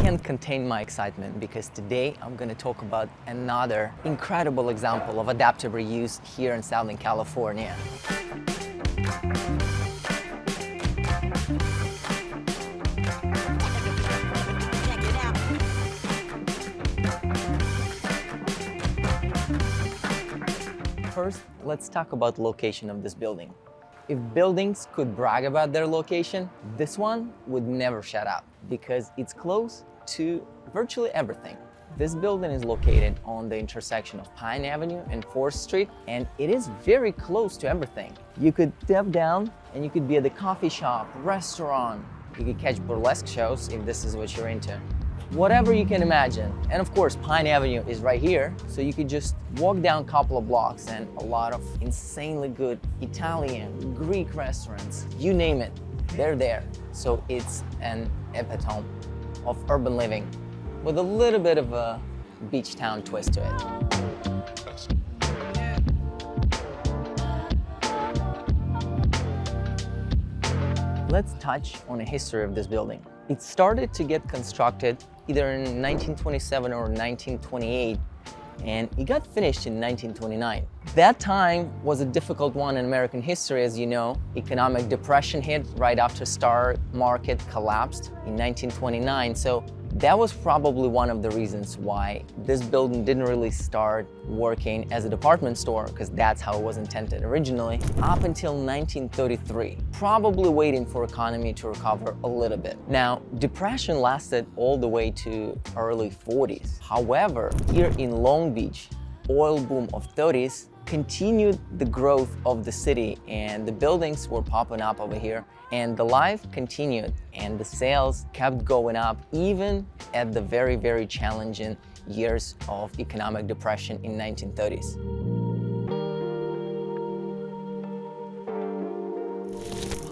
can't contain my excitement because today I'm going to talk about another incredible example of adaptive reuse here in Southern California. First, let's talk about the location of this building. If buildings could brag about their location, this one would never shut up because it's close to virtually everything. This building is located on the intersection of Pine Avenue and 4th Street, and it is very close to everything. You could step down and you could be at the coffee shop, restaurant, you could catch burlesque shows if this is what you're into. Whatever you can imagine. And of course, Pine Avenue is right here, so you could just walk down a couple of blocks and a lot of insanely good Italian, Greek restaurants, you name it, they're there. So it's an epitome of urban living with a little bit of a beach town twist to it. Let's touch on the history of this building. It started to get constructed either in 1927 or 1928, and it got finished in 1929. That time was a difficult one in American history, as you know. Economic depression hit right after stock market collapsed in 1929, so that was probably one of the reasons why this building didn't really start working as a department store, because that's how it was intended originally, up until 1933, probably waiting for economy to recover a little bit. Now, depression lasted all the way to early 40s. However, here in Long Beach, oil boom of 30s continued the growth of the city, and the buildings were popping up over here, and the life continued, and the sales kept going up even at the very, very challenging years of economic depression in 1930s.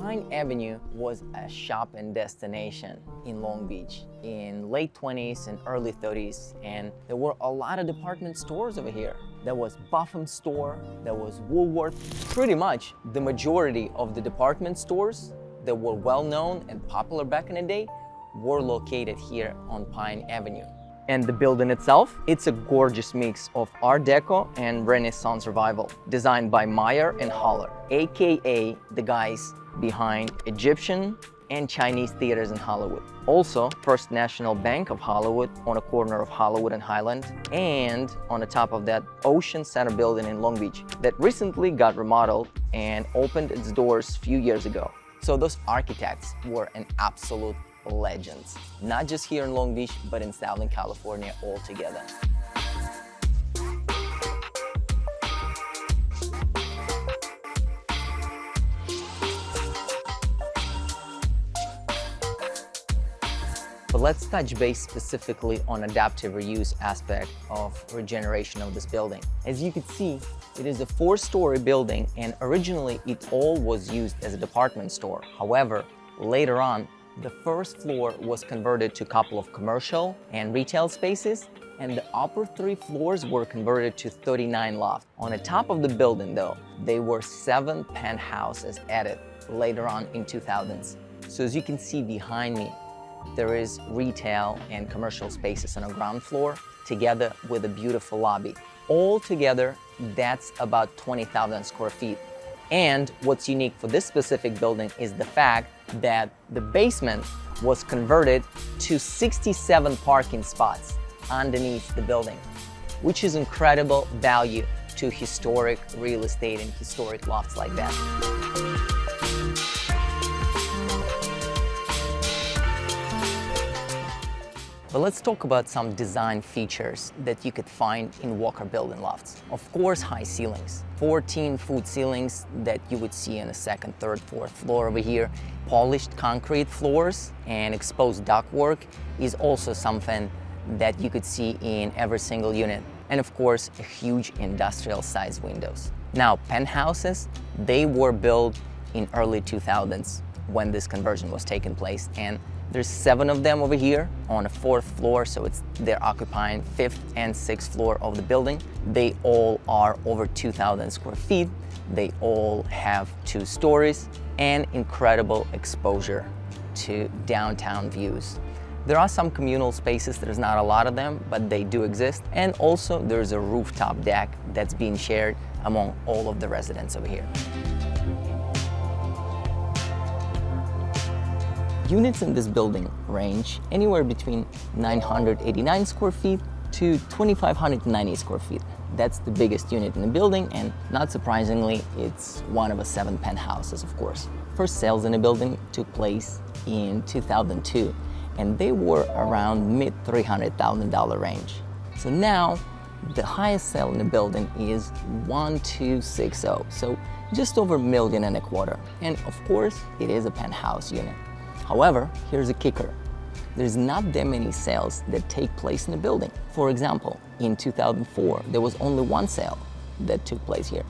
Pine Avenue was a shopping destination in Long Beach in late 20s and early 30s, and there were a lot of department stores over here. There was Buffum store, there was Woolworths. Pretty much the majority of the department stores that were well known and popular back in the day were located here on Pine Avenue. And the building itself, it's a gorgeous mix of Art Deco and Renaissance revival, designed by Meyer and Holler, aka the guys behind Egyptian and Chinese theaters in Hollywood. Also, First National Bank of Hollywood on a corner of Hollywood and Highland, and on the top of that, Ocean Center building in Long Beach that recently got remodeled and opened its doors a few years ago. So those architects were an absolute legends, not just here in Long Beach, but in Southern California altogether. But let's touch base specifically on adaptive reuse aspect of regeneration of this building. As you can see, it is a 4-story building, and originally it all was used as a department store. However, later on, the first floor was converted to a couple of commercial and retail spaces, and the upper 3 floors were converted to 39 lofts. On the top of the building though, there were 7 penthouses added later on in 2000s. So as you can see behind me, there is retail and commercial spaces on the ground floor, together with a beautiful lobby. All together, that's about 20,000 square feet. And what's unique for this specific building is the fact that the basement was converted to 67 parking spots underneath the building, which is incredible value to historic real estate and historic lofts like that. But let's talk about some design features that you could find in Walker Building Lofts. Of course, high ceilings, 14-foot ceilings that you would see on the 2nd, 3rd, 4th floor over here. Polished concrete floors and exposed ductwork is also something that you could see in every single unit. And of course, a huge industrial-sized windows. Now, penthouses, they were built in early 2000s when this conversion was taking place, and there's 7 of them over here on the 4th floor, so they're occupying 5th and 6th floor of the building. They all are over 2,000 square feet. They all have 2 stories and incredible exposure to downtown views. There are some communal spaces, there's not a lot of them, but they do exist. And also there's a rooftop deck that's being shared among all of the residents over here. Units in this building range anywhere between 989 square feet to 2,590 square feet. That's the biggest unit in the building, and not surprisingly, it's one of the 7 penthouses, of course. First sales in the building took place in 2002, and they were around mid $300,000 range. So now, the highest sale in the building is 1,260, so just over $1.25 million. And of course, it is a penthouse unit. However, here's a kicker. There's not that many sales that take place in the building. For example, in 2004, there was only 1 sale that took place here.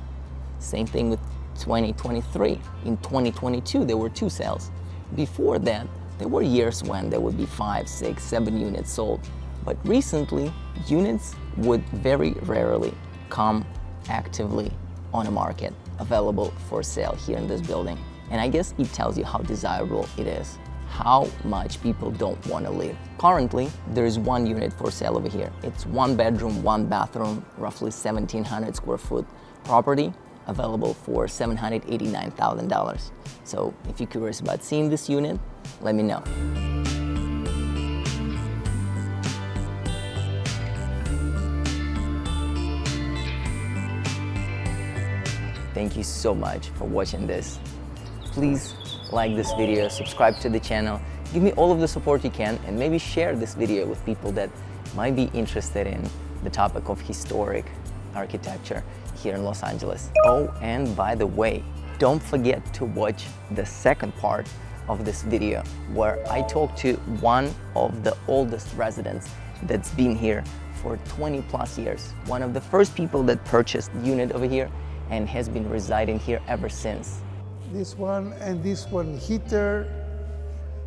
Same thing with 2023. In 2022, there were 2 sales. Before that, there were years when there would be 5, 6, 7 units sold. But recently, units would very rarely come actively on the market, available for sale here in this building. And I guess it tells you how desirable it is, how much people don't want to live. Currently, there is 1 unit for sale over here. It's 1 bedroom, 1 bathroom, roughly 1,700 square foot property, available for $789,000. So if you're curious about seeing this unit, let me know. Thank you so much for watching this. Please like this video, subscribe to the channel, give me all of the support you can, and maybe share this video with people that might be interested in the topic of historic architecture here in Los Angeles. Oh, and by the way, don't forget to watch the second part of this video where I talk to one of the oldest residents that's been here for 20 plus years. One of the first people that purchased the unit over here and has been residing here ever since. This one and this one heater.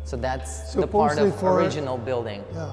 So that's the part of original building. Yeah.